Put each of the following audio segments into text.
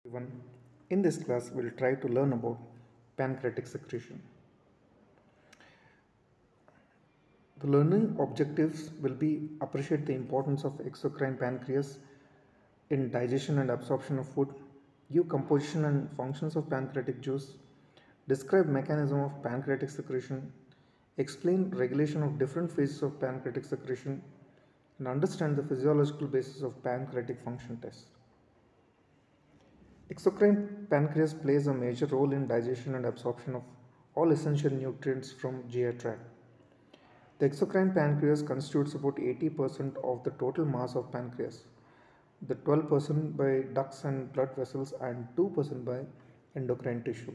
Everyone. In this class, we'll try to learn about pancreatic secretion. The learning objectives will be appreciate the importance of exocrine pancreas in digestion and absorption of food, give composition and functions of pancreatic juice, describe mechanism of pancreatic secretion, explain regulation of different phases of pancreatic secretion, and understand the physiological basis of pancreatic function test. Exocrine pancreas plays a major role in digestion and absorption of all essential nutrients from GI tract. The exocrine pancreas constitutes about 80% of the total mass of pancreas, the 12% by ducts and blood vessels and 2% by endocrine tissue.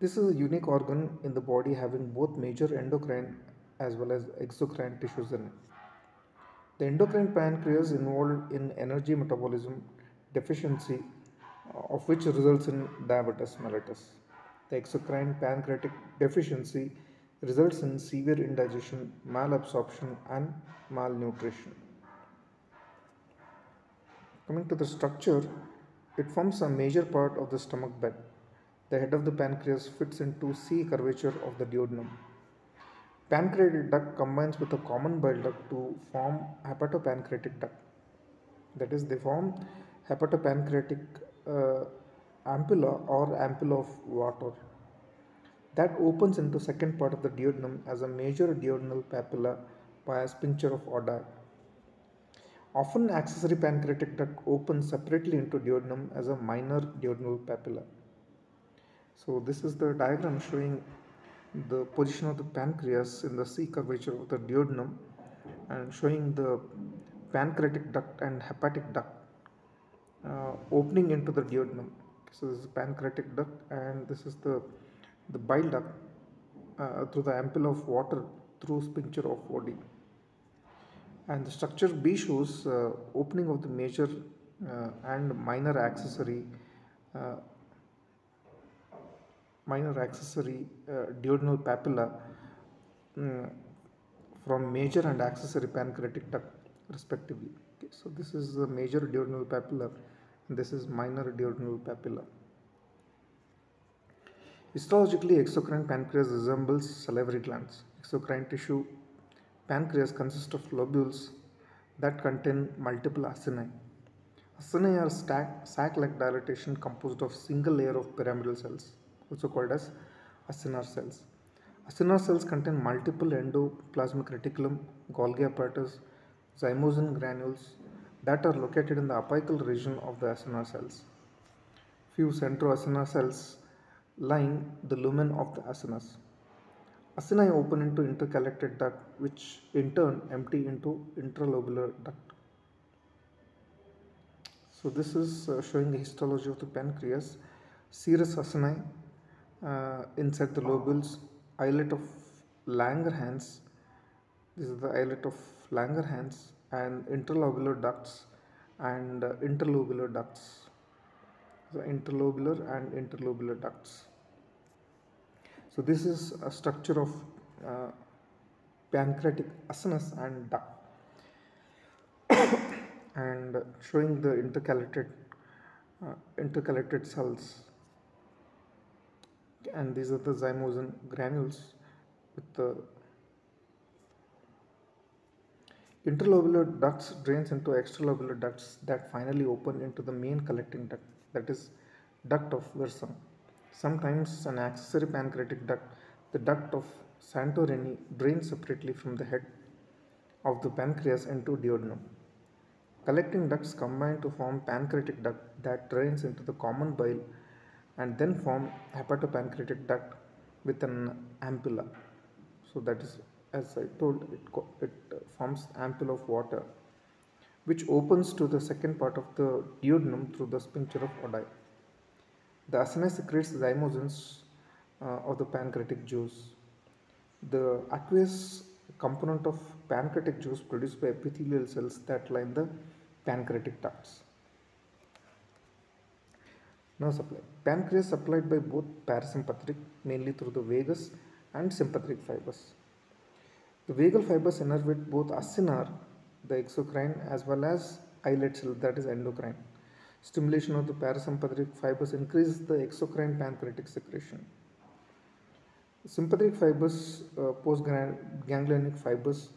This is a unique organ in the body having both major endocrine as well as exocrine tissues in it. The endocrine pancreas involved in energy metabolism deficiency of which results in diabetes mellitus. The exocrine pancreatic deficiency results in severe indigestion, malabsorption and malnutrition. Coming to the structure, it forms a major part of the stomach bed. The head of the pancreas fits into C curvature of the duodenum. Pancreatic duct combines with a common bile duct to form hepatopancreatic duct. That is, they form hepatopancreatic ampulla or ampulla of water that opens into second part of the duodenum as a major duodenal papilla by a sphincter of Oddi. Often accessory pancreatic duct opens separately into duodenum as a minor duodenal papilla. So this is the diagram showing the position of the pancreas in the C curvature of the duodenum and showing the pancreatic duct and hepatic duct opening into the duodenum. So this is pancreatic duct and this is the bile duct through the ampulla of water through sphincter of Oddi. And the structure B shows opening of the major and minor accessory duodenal papilla from major and accessory pancreatic duct respectively. Okay, so this is the major duodenal papilla and this is minor duodenal papilla. Histologically, exocrine pancreas resembles salivary glands. Exocrine tissue pancreas consists of lobules that contain multiple acini. Acini are sac-like dilatation composed of single layer of pyramidal cells, also called as acinar cells. Acinar cells contain multiple endoplasmic reticulum, Golgi apparatus, zymosin granules that are located in the apical region of the acinar cells. Few centroacinar cells line the lumen of the acinus. Acini open into intercalated duct which in turn empty into intralobular duct. So this is showing the histology of the pancreas. Serous acini inside the lobules, islet of Langerhans. This is the islet of Langerhans and interlobular ducts and interlobular ducts. The interlobular and interlobular ducts. So this is a structure of pancreatic acinus and duct and showing the intercalated cells, and these are the zymosin granules with the interlobular ducts drains into extralobular ducts that finally open into the main collecting duct, that is duct of Wirsung. Sometimes an accessory pancreatic duct, the duct of Santorini, drains separately from the head of the pancreas into duodenum. Collecting ducts combine to form pancreatic duct that drains into the common bile and then form hepatopancreatic duct with an ampulla. So that is, as I told, it forms ampulla of water which opens to the second part of the duodenum through the sphincter of Oddi. The acini secretes zymosins of the pancreatic juice. The aqueous component of pancreatic juice produced by epithelial cells that line the pancreatic ducts. Nerve supply. Pancreas supplied by both parasympathetic, mainly through the vagus, and sympathetic fibers. The vagal fibers innervate both acinar, the exocrine, as well as islet cell, that is endocrine. Stimulation of the parasympathetic fibers increases the exocrine pancreatic secretion. Sympathetic fibers, postganglionic fibers,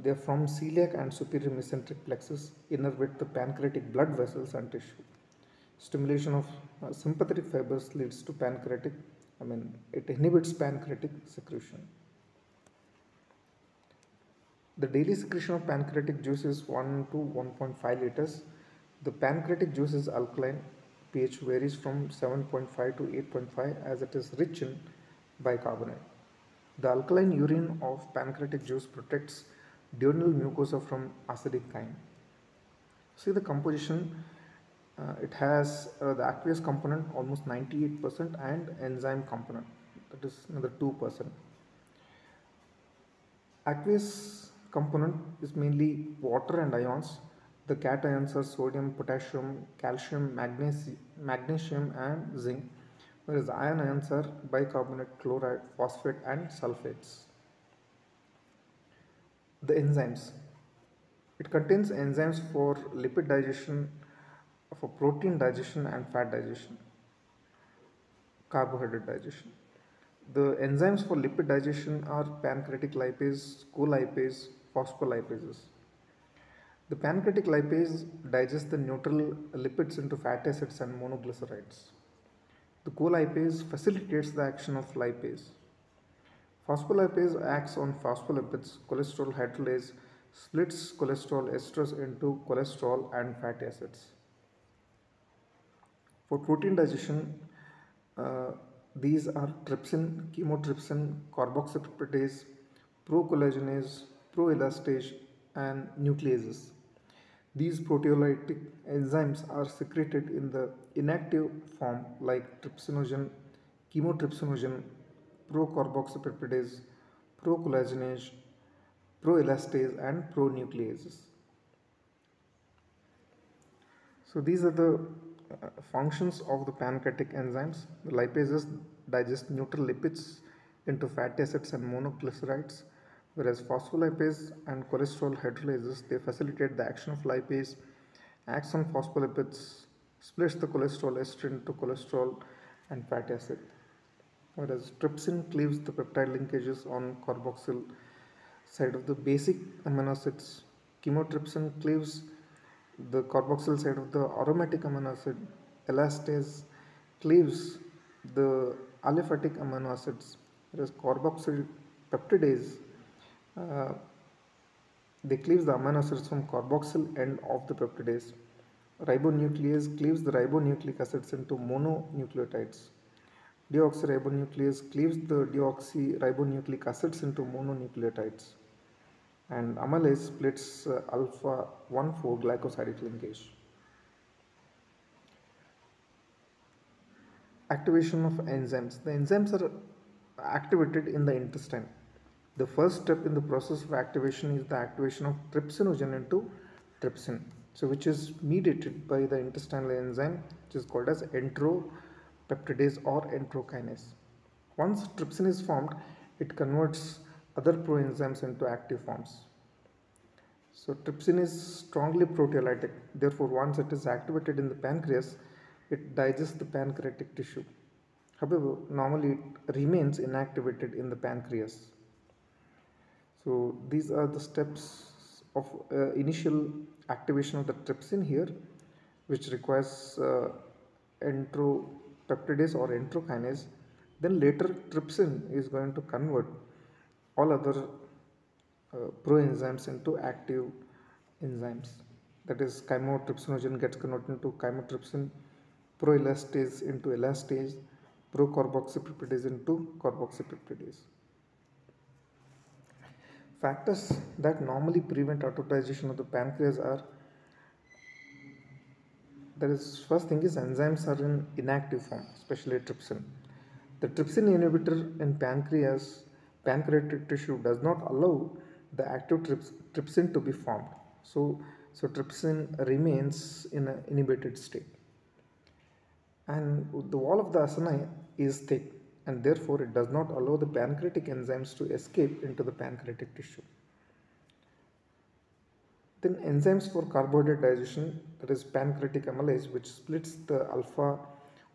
they are from celiac and superior mesenteric plexus, innervate the pancreatic blood vessels and tissue. Stimulation of sympathetic fibers leads to it inhibits pancreatic secretion. The daily secretion of pancreatic juice is 1 to 1.5 liters. The pancreatic juice is alkaline. pH varies from 7.5 to 8.5 as it is rich in bicarbonate. The alkaline urine of pancreatic juice protects duodenal mucosa from acidic kind. See the composition. It has the aqueous component almost 98% and enzyme component, that is another 2%. Aqueous component is mainly water and ions. The cations are sodium, potassium, calcium, magnesium and zinc, whereas the ions are bicarbonate, chloride, phosphate and sulfates. The enzymes. It contains enzymes for lipid digestion, for protein digestion and fat digestion, carbohydrate digestion. The enzymes for lipid digestion are pancreatic lipase, colipase, phospholipases. The pancreatic lipase digests the neutral lipids into fatty acids and monoglycerides. The colipase facilitates the action of lipase. Phospholipase acts on phospholipids. Cholesterol hydrolase splits cholesterol esters into cholesterol and fatty acids. For protein digestion, these are trypsin, chymotrypsin, carboxypeptidase, procollagenase, proelastase, and nucleases. These proteolytic enzymes are secreted in the inactive form like trypsinogen, chymotrypsinogen, procarboxypeptidase, procollagenase, proelastase, and pronucleases. So these are the functions of the pancreatic enzymes. The lipases digest neutral lipids into fatty acids and monoglycerides, whereas phospholipase and cholesterol hydrolases, they facilitate the action of lipase, acts on phospholipids, splits the cholesterol ester into cholesterol and fatty acid, whereas trypsin cleaves the peptide linkages on carboxyl side of the basic amino acids. Chymotrypsin cleaves the carboxyl side of the aromatic amino acid. Elastase cleaves the aliphatic amino acids, whereas carboxyl peptidase they cleaves the amino acids from carboxyl end of the peptidase. Ribonuclease cleaves the ribonucleic acids into mononucleotides. Deoxyribonuclease cleaves the deoxyribonucleic acids into mononucleotides. And amylase splits alpha 1,4 glycosidic linkage. Activation of enzymes. The enzymes are activated in the intestine. The first step in the process of activation is the activation of trypsinogen into trypsin, so which is mediated by the intestinal enzyme which is called as entropeptidase or enterokinase. Once trypsin is formed, it converts other proenzymes into active forms. So trypsin is strongly proteolytic. Therefore, once it is activated in the pancreas, it digests the pancreatic tissue. However, normally it remains inactivated in the pancreas. So these are the steps of initial activation of the trypsin here, which requires entropeptidase or enterokinase. Then later trypsin is going to convert all other proenzymes into active enzymes. That is, chymotrypsinogen gets converted into chymotrypsin, proelastase into elastase, procarboxypeptidase into carboxypeptidase. Factors that normally prevent autodigestion of the pancreas are, first thing is enzymes are in inactive form, especially trypsin. The trypsin inhibitor in pancreatic tissue does not allow the active trypsin to be formed. So trypsin remains in an inhibited state. And the wall of the acini is thick, and therefore it does not allow the pancreatic enzymes to escape into the pancreatic tissue. Then enzymes for carbohydrate digestion, that is pancreatic amylase, which splits the alpha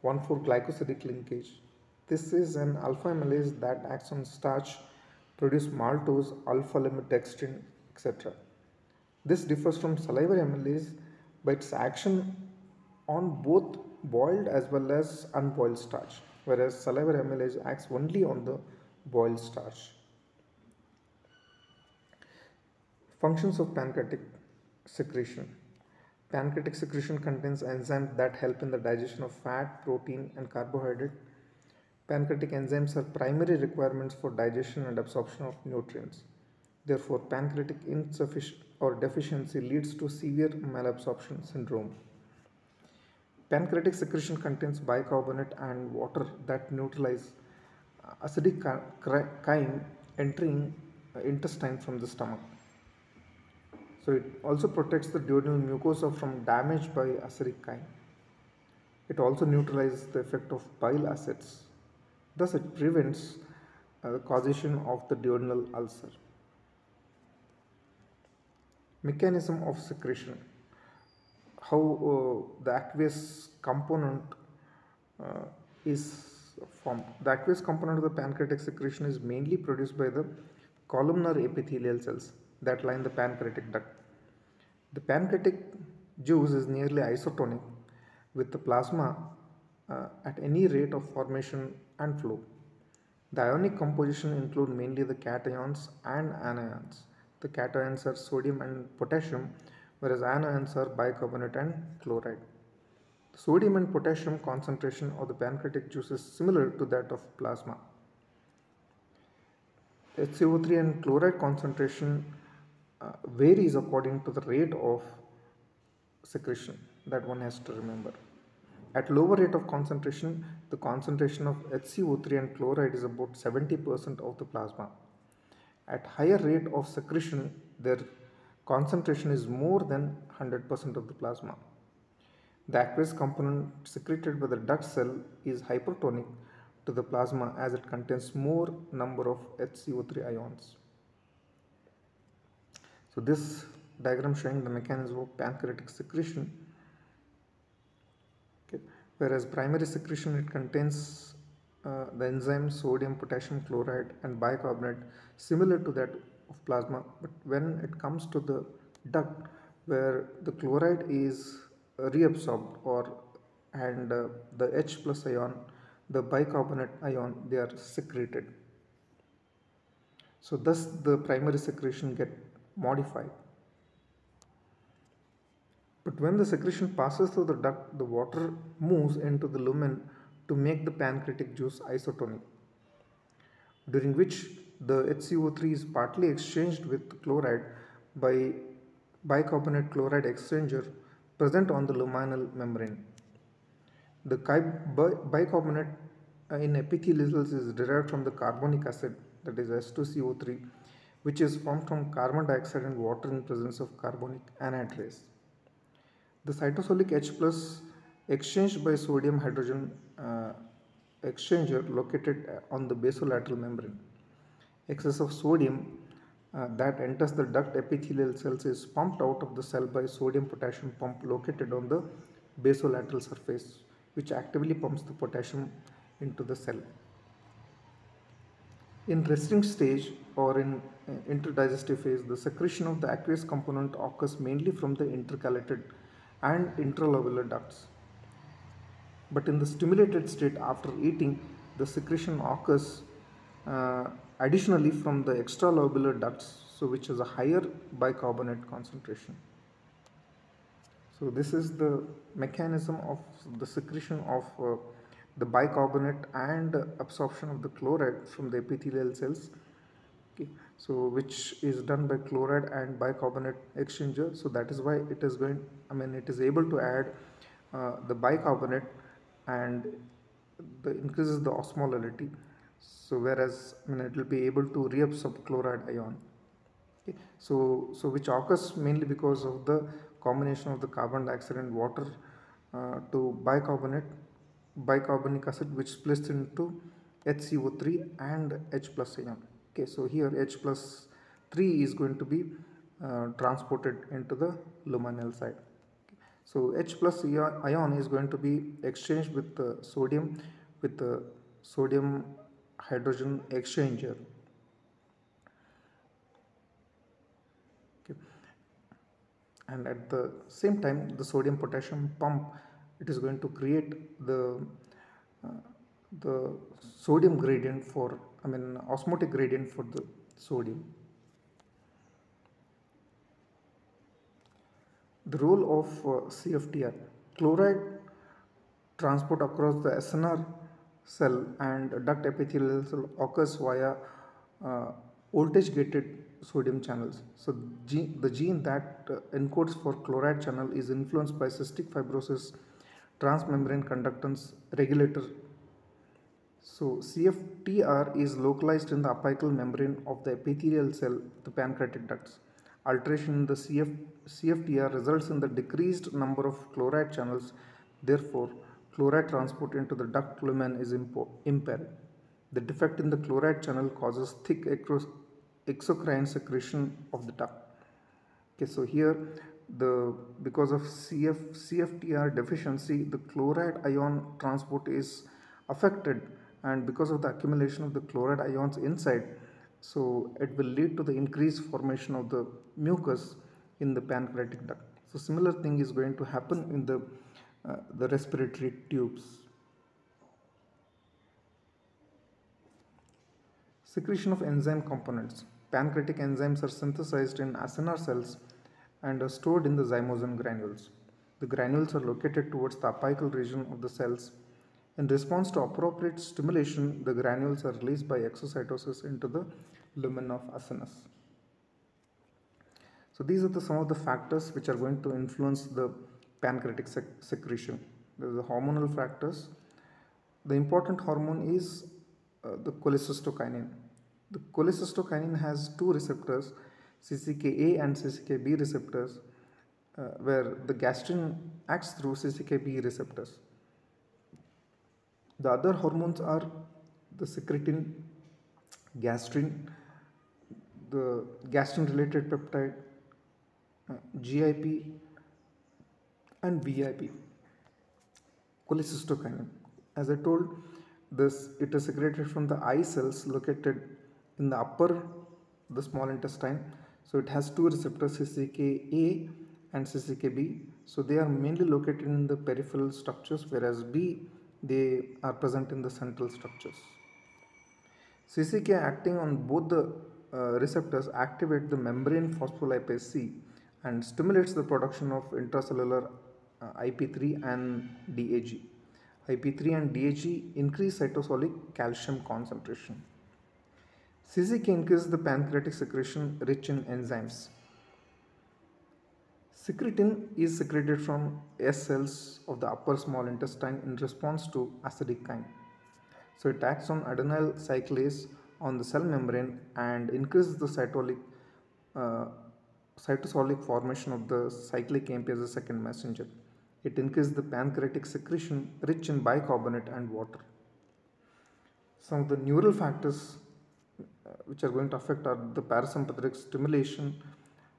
1,4 glycosidic linkage. This is an alpha amylase that acts on starch, produce maltose, alpha limit dextrin, etc. This differs from salivary amylase by its action on both boiled as well as unboiled starch, whereas salivary amylase acts only on the boiled starch. Functions of pancreatic secretion. Pancreatic secretion contains enzymes that help in the digestion of fat, protein, and carbohydrate. Pancreatic enzymes are primary requirements for digestion and absorption of nutrients. Therefore, pancreatic insufficiency or deficiency leads to severe malabsorption syndrome. Pancreatic secretion contains bicarbonate and water that neutralize acidic chyme entering intestine from the stomach. So it also protects the duodenal mucosa from damage by acidic chyme. It also neutralizes the effect of bile acids. Thus, it prevents the causation of the duodenal ulcer. Mechanism of secretion. How the aqueous component is formed. The aqueous component of the pancreatic secretion is mainly produced by the columnar epithelial cells that line the pancreatic duct. The pancreatic juice is nearly isotonic with the plasma at any rate of formation and flow. The ionic composition include mainly the cations and anions. The cations are sodium and potassium, whereas anions are bicarbonate and chloride. The sodium and potassium concentration of the pancreatic juice is similar to that of plasma. HCO3 and chloride concentration varies according to the rate of secretion, that one has to remember. At lower rate of concentration, the concentration of HCO3 and chloride is about 70% of the plasma. At higher rate of secretion, their concentration is more than 100% of the plasma. The aqueous component secreted by the duct cell is hypertonic to the plasma as it contains more number of HCO3 ions. So this diagram showing the mechanism of pancreatic secretion. Okay. Whereas primary secretion, it contains the enzyme sodium, potassium chloride and bicarbonate similar to that of plasma, but when it comes to the duct where the chloride is reabsorbed and the H plus ion, the bicarbonate ion, they are secreted. So thus the primary secretion get modified. But when the secretion passes through the duct, the water moves into the lumen to make the pancreatic juice isotonic, during which the HCO3 is partly exchanged with chloride by bicarbonate chloride exchanger present on the luminal membrane. The bicarbonate in epithelial cells is derived from the carbonic acid, that is H2CO3, which is formed from carbon dioxide and water in presence of carbonic anhydrase. The cytosolic H plus exchanged by sodium hydrogen exchanger located on the basolateral membrane. Excess of sodium that enters the duct epithelial cells is pumped out of the cell by sodium potassium pump located on the basolateral surface, which actively pumps the potassium into the cell. In resting stage or in interdigestive phase, the secretion of the aqueous component occurs mainly from the intercalated and intralobular ducts. But in the stimulated state after eating, the secretion occurs additionally from the extralobular ducts, so which has a higher bicarbonate concentration. So this is the mechanism of the secretion of the bicarbonate and absorption of the chloride from the epithelial cells. Okay. So which is done by chloride and bicarbonate exchanger. So that is why it is it is able to add the bicarbonate and increases the osmolality. So whereas it will be able to reabsorb chloride ion. Okay. So which occurs mainly because of the combination of the carbon dioxide and water to bicarbonic acid, which splits into HCO3 and H plus ion. Okay, so here H plus 3 is going to be transported into the luminal side. So H plus ion is going to be exchanged with the sodium with the sodium hydrogen exchanger. Okay. And at the same time, the sodium potassium pump, it is going to create the sodium gradient for, osmotic gradient for the sodium. The role of CFTR, chloride transport across the SNR cell and duct epithelial cell occurs via voltage gated sodium channels. So the gene that encodes for chloride channel is influenced by cystic fibrosis transmembrane conductance regulator. So CFTR is localized in the apical membrane of the epithelial cell, the pancreatic ducts. Alteration in the CFTR results in the decreased number of chloride channels. Therefore, chloride transport into the duct lumen is impaired. The defect in the chloride channel causes thick exocrine secretion of the duct. Okay, so here because of CFTR deficiency, the chloride ion transport is affected, and because of the accumulation of the chloride ions inside, so it will lead to the increased formation of the mucus in the pancreatic duct. So similar thing is going to happen in the respiratory tubes. Secretion of enzyme components. Pancreatic enzymes are synthesized in acinar cells and are stored in the zymogen granules. The granules are located towards the apical region of the cells. In response to appropriate stimulation, the granules are released by exocytosis into the lumen of acinus. So these are some of the factors which are going to influence the pancreatic secretion. There are the hormonal factors. The important hormone is the cholecystokinin. The cholecystokinin has two receptors, CCK-A and CCK-B receptors, where the gastrin acts through CCK-B receptors. The other hormones are the secretin, gastrin, the gastrin-related peptide, GIP, and VIP. Cholecystokinin. As I told, it is secreted from the eye cells located in the upper, the small intestine. So it has two receptors, CCK-A and CCK-B. So they are mainly located in the peripheral structures, whereas B, they are present in the central structures. CCK acting on both the receptors activate the membrane phospholipase C and stimulates the production of intracellular IP3 and DAG. IP3 and DAG increase cytosolic calcium concentration. CCK increases the pancreatic secretion rich in enzymes. Secretin is secreted from S cells of the upper small intestine in response to acidic chyme. So it acts on adenyl cyclase on the cell membrane and increases the cytosolic formation of the cyclic AMP as a second messenger. It increases the pancreatic secretion rich in bicarbonate and water. Some of the neural factors which are going to affect are the parasympathetic stimulation.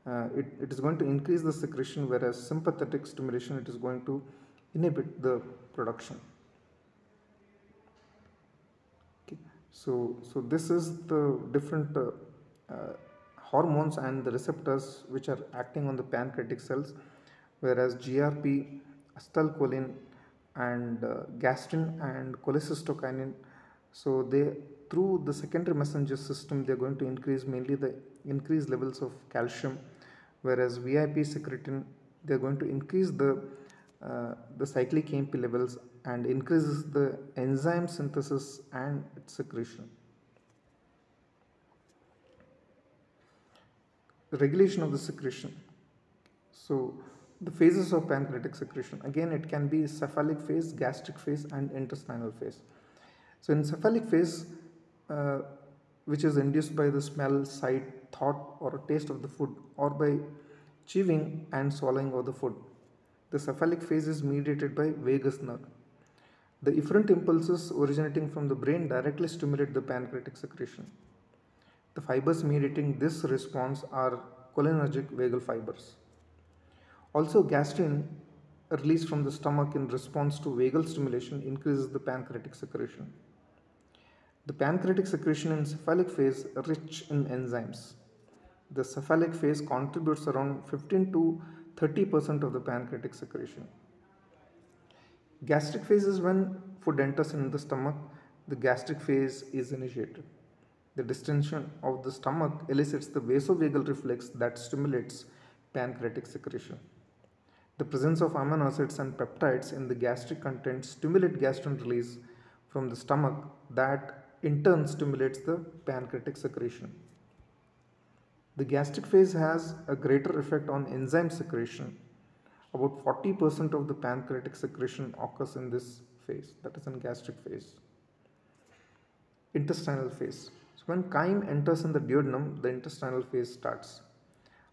It is going to increase the secretion, whereas sympathetic stimulation, it is going to inhibit the production. Okay. So this is the different hormones and the receptors which are acting on the pancreatic cells, whereas GRP, acetylcholine, and gastrin and cholecystokinin, so they, through the secondary messenger system, they are going to increase mainly the increased levels of calcium, whereas VIP secretin, they are going to increase the cyclic AMP levels and increases the enzyme synthesis and its secretion. The regulation of the secretion. So the phases of pancreatic secretion, again it can be cephalic phase, gastric phase, and intestinal phase. So in cephalic phase, which is induced by the smell, sight, thought, or taste of the food, or by chewing and swallowing of the food. The cephalic phase is mediated by vagus nerve. The efferent impulses originating from the brain directly stimulate the pancreatic secretion. The fibers mediating this response are cholinergic vagal fibers. Also, gastrin released from the stomach in response to vagal stimulation increases the pancreatic secretion. The pancreatic secretion in cephalic phase rich in enzymes. The cephalic phase contributes around 15 to 30% of the pancreatic secretion. Gastric phase is when food enters in the stomach, the gastric phase is initiated. The distension of the stomach elicits the vasovagal reflex that stimulates pancreatic secretion. The presence of amino acids and peptides in the gastric content stimulate gastrin release from the stomach that in turn stimulates the pancreatic secretion. The gastric phase has a greater effect on enzyme secretion. About 40% of the pancreatic secretion occurs in this phase, that is in gastric phase. Intestinal phase. So when chyme enters in the duodenum, the intestinal phase starts.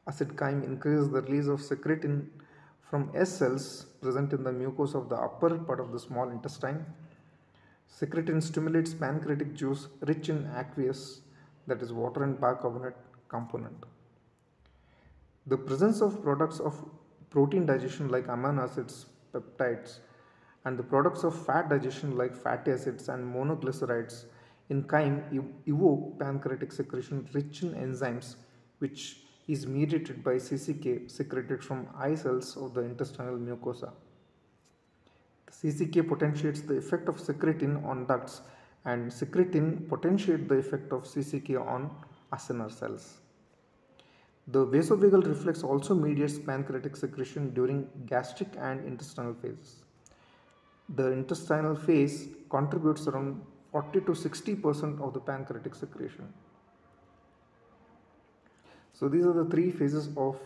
Acid chyme increases the release of secretin from S cells present in the mucosa of the upper part of the small intestine. Secretin stimulates pancreatic juice rich in aqueous, that is water and bicarbonate component. The presence of products of protein digestion like amino acids, peptides, and the products of fat digestion like fatty acids and monoglycerides in chyme evoke pancreatic secretion rich in enzymes, which is mediated by CCK secreted from eye cells of the intestinal mucosa. The CCK potentiates the effect of secretin on ducts, and secretin potentiates the effect of CCK on acinar cells. The vasovagal reflex also mediates pancreatic secretion during gastric and intestinal phases. The intestinal phase contributes around 40 to 60% of the pancreatic secretion. So these are the three phases of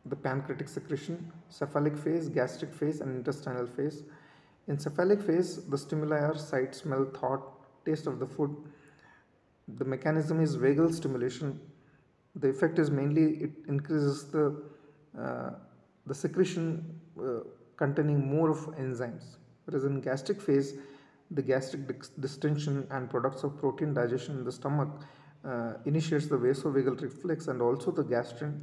the pancreatic secretion: cephalic phase, gastric phase, and intestinal phase. In cephalic phase, the stimuli are sight, smell, thought, taste of the food. The mechanism is vagal stimulation. The effect is mainly it increases the secretion containing more of enzymes. Whereas in gastric phase, the gastric distension and products of protein digestion in the stomach initiates the vasovagal reflex and also the gastrin,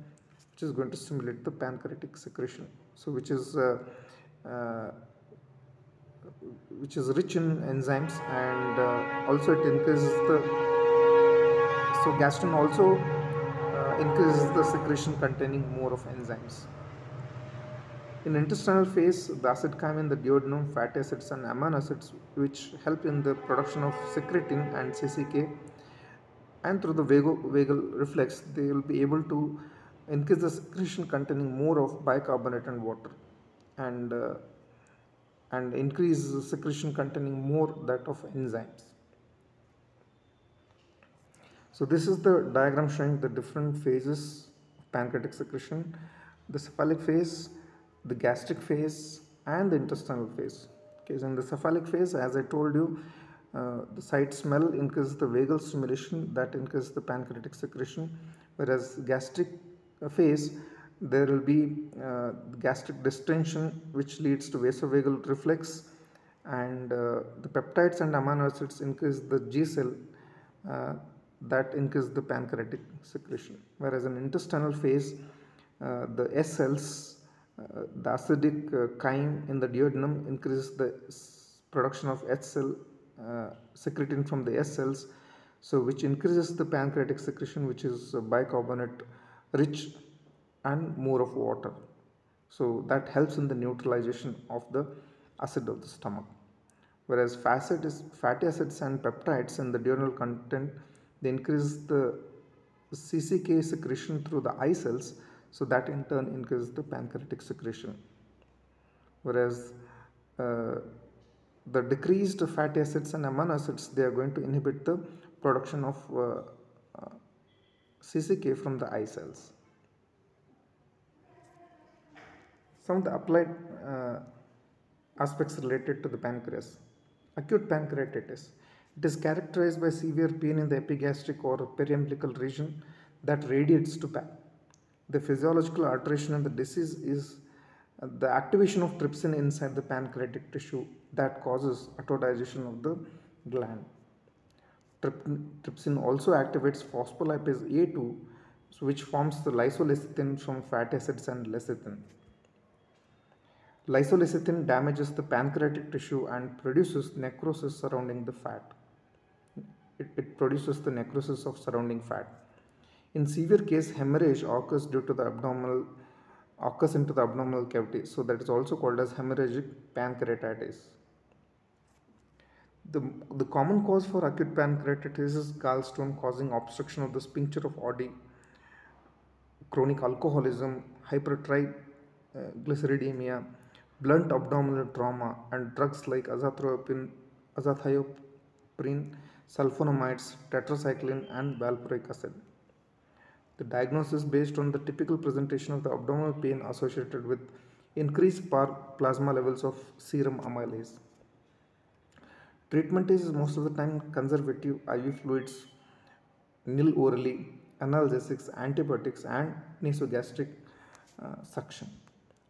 which is going to stimulate the pancreatic secretion. So which is rich in enzymes, and also it increases the, so gastrin also increases the secretion containing more of enzymes. In intestinal phase, the acid chyme in the duodenum, fatty acids and amino acids, which help in the production of secretin and CCK, and through the vagal reflex, they will be able to increase the secretion containing more of bicarbonate and water, and increase the secretion containing more that of enzymes. So this is the diagram showing the different phases of pancreatic secretion: the cephalic phase, the gastric phase, and the intestinal phase. Okay, so in the cephalic phase, as I told you, the sight, smell increases the vagal stimulation, that increases the pancreatic secretion. Whereas gastric phase, there will be gastric distension, which leads to vasovagal reflex, and the peptides and amino acids increase the G cell, that increase the pancreatic secretion. Whereas in intestinal phase, the S cells, the acidic chyme in the duodenum increases the production of H cell secretin from the S cells, so which increases the pancreatic secretion, which is bicarbonate rich and more of water. So that helps in the neutralization of the acid of the stomach. Whereas fatty acids and peptides in the duodenal content, they increase the CCK secretion through the eye cells, so that in turn increases the pancreatic secretion. Whereas the decreased fatty acids and amino acids, they are going to inhibit the production of CCK from the eye cells. Some of the applied aspects related to the pancreas. Acute pancreatitis. It is characterized by severe pain in the epigastric or periumbilical region that radiates to back. The physiological alteration in the disease is the activation of trypsin inside the pancreatic tissue that causes autodigestion of the gland. Trypsin also activates phospholipase A2, so which forms the lysolecithin from fatty acids and lecithin. Lysolecithin damages the pancreatic tissue and produces necrosis surrounding the fat. It produces the necrosis of surrounding fat. In severe case, hemorrhage occurs into the abdominal cavity. So that is also called as hemorrhagic pancreatitis. The common cause for acute pancreatitis is gallstone causing obstruction of the sphincter of Oddi, chronic alcoholism, hypertriglyceridemia, blunt abdominal trauma, and drugs like azathioprine, sulfonamides, tetracycline, and valproic acid. The diagnosis is based on the typical presentation of the abdominal pain associated with increased plasma levels of serum amylase. Treatment is most of the time conservative, IV fluids, nil orally, analgesics, antibiotics, and nasogastric suction.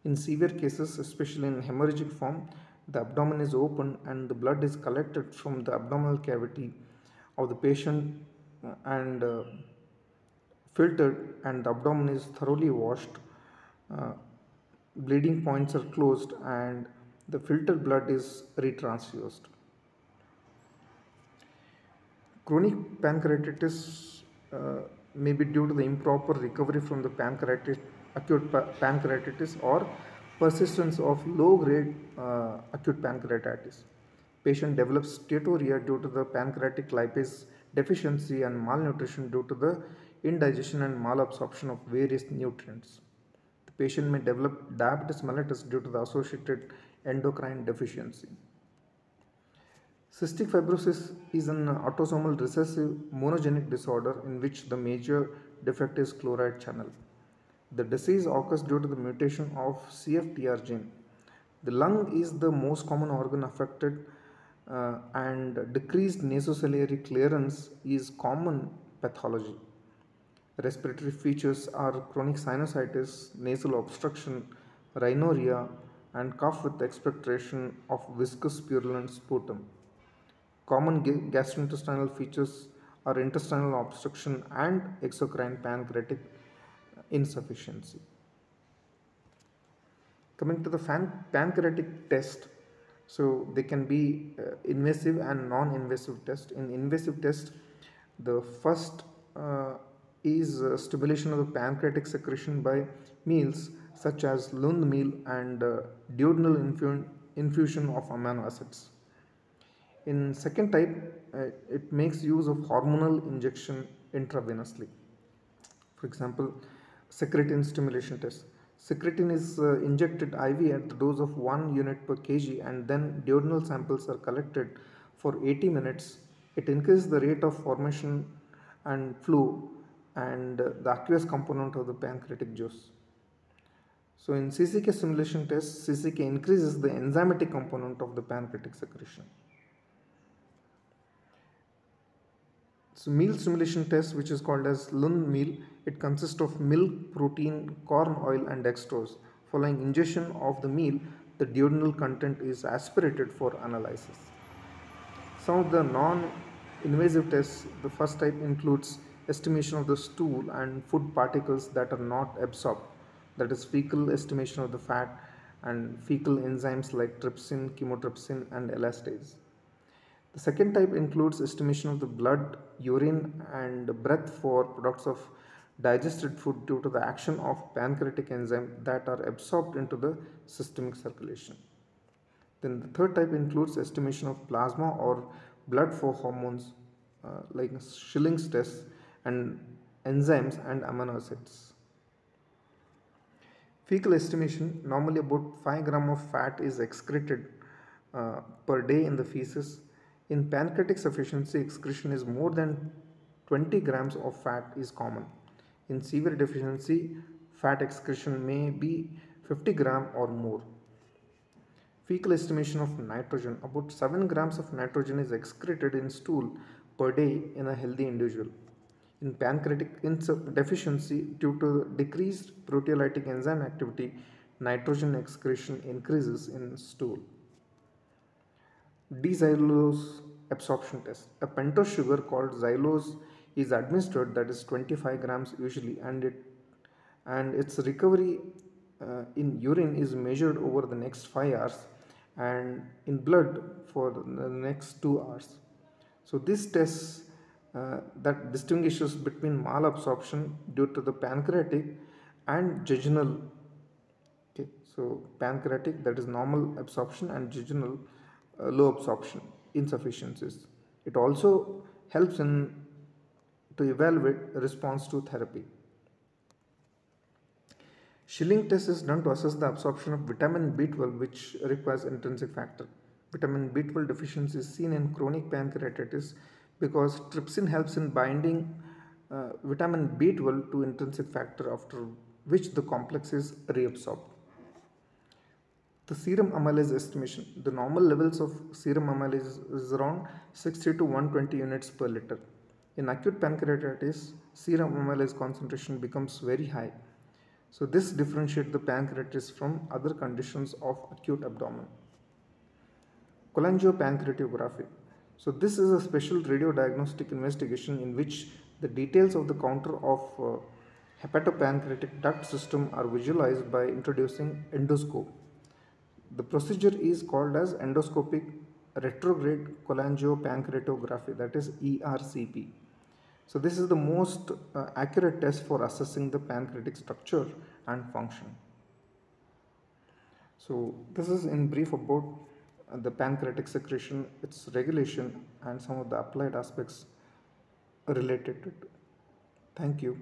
In severe cases, especially in hemorrhagic form, the abdomen is open and the blood is collected from the abdominal cavity of the patient and filtered, and the abdomen is thoroughly washed. Bleeding points are closed and the filtered blood is retransfused. Chronic pancreatitis may be due to the improper recovery from the acute pancreatitis or persistence of low-grade acute pancreatitis. Patient develops steatorrhea due to the pancreatic lipase deficiency and malnutrition due to the indigestion and malabsorption of various nutrients. The patient may develop diabetes mellitus due to the associated endocrine deficiency. Cystic fibrosis is an autosomal recessive monogenic disorder in which the major defect is chloride channel. The disease occurs due to the mutation of CFTR gene. The lung is the most common organ affected and decreased nasociliary clearance is common pathology. Respiratory features are chronic sinusitis, nasal obstruction, rhinorrhea, and cough with expectoration of viscous purulent sputum. Common gastrointestinal features are intestinal obstruction and exocrine pancreatic insufficiency. Coming to the pancreatic test, so they can be invasive and non-invasive test. In invasive test, the first is stimulation of the pancreatic secretion by meals such as Lund meal and duodenal infusion of amino acids. In second type, it makes use of hormonal injection intravenously. For example, secretin stimulation test. Secretin is injected IV at the dose of 1 unit per kg and then duodenal samples are collected for 80 minutes. It increases the rate of formation and flow and the aqueous component of the pancreatic juice. So in CCK stimulation test, CCK increases the enzymatic component of the pancreatic secretion. So meal stimulation test, which is called as Lund meal, it consists of milk, protein, corn oil and dextrose. Following ingestion of the meal, the duodenal content is aspirated for analysis. Some of the non-invasive tests, the first type includes estimation of the stool and food particles that are not absorbed, that is fecal estimation of the fat and fecal enzymes like trypsin, chymotrypsin and elastase. The second type includes estimation of the blood, urine and breath for products of digested food due to the action of pancreatic enzymes that are absorbed into the systemic circulation. Then the third type includes estimation of plasma or blood for hormones like Schilling's test and enzymes and amino acids. Fecal estimation, normally about 5 grams of fat is excreted per day in the feces. In pancreatic sufficiency, excretion is more than 20 grams of fat is common. In severe deficiency, fat excretion may be 50 grams or more. Fecal estimation of nitrogen, about 7 grams of nitrogen is excreted in stool per day in a healthy individual. In pancreatic deficiency, due to decreased proteolytic enzyme activity, nitrogen excretion increases in stool. D-xylulose absorption test. A pentose sugar called xylulose is administered, that is 25 grams usually, and its recovery in urine is measured over the next 5 hours and in blood for the next 2 hours. So this test that distinguishes between malabsorption due to the pancreatic and jejunal. Okay, so pancreatic, that is normal absorption, and jejunal, low absorption insufficiencies. It also helps in to evaluate response to therapy. Schilling test is done to assess the absorption of vitamin B12, which requires intrinsic factor. Vitamin B12 deficiency is seen in chronic pancreatitis because trypsin helps in binding vitamin B12 to intrinsic factor, after which the complex is reabsorbed. The serum amylase estimation. The normal levels of serum amylase is around 60 to 120 units per liter. In acute pancreatitis, serum amylase concentration becomes very high. So this differentiates the pancreatitis from other conditions of acute abdomen. Cholangiopancreatography. So this is a special radiodiagnostic investigation in which the details of the contour of hepatopancreatic duct system are visualized by introducing endoscope. The procedure is called as endoscopic retrograde cholangiopancreatography, that is ERCP. So this is the most accurate test for assessing the pancreatic structure and function. So this is in brief about the pancreatic secretion, its regulation, and some of the applied aspects related to it. Thank you.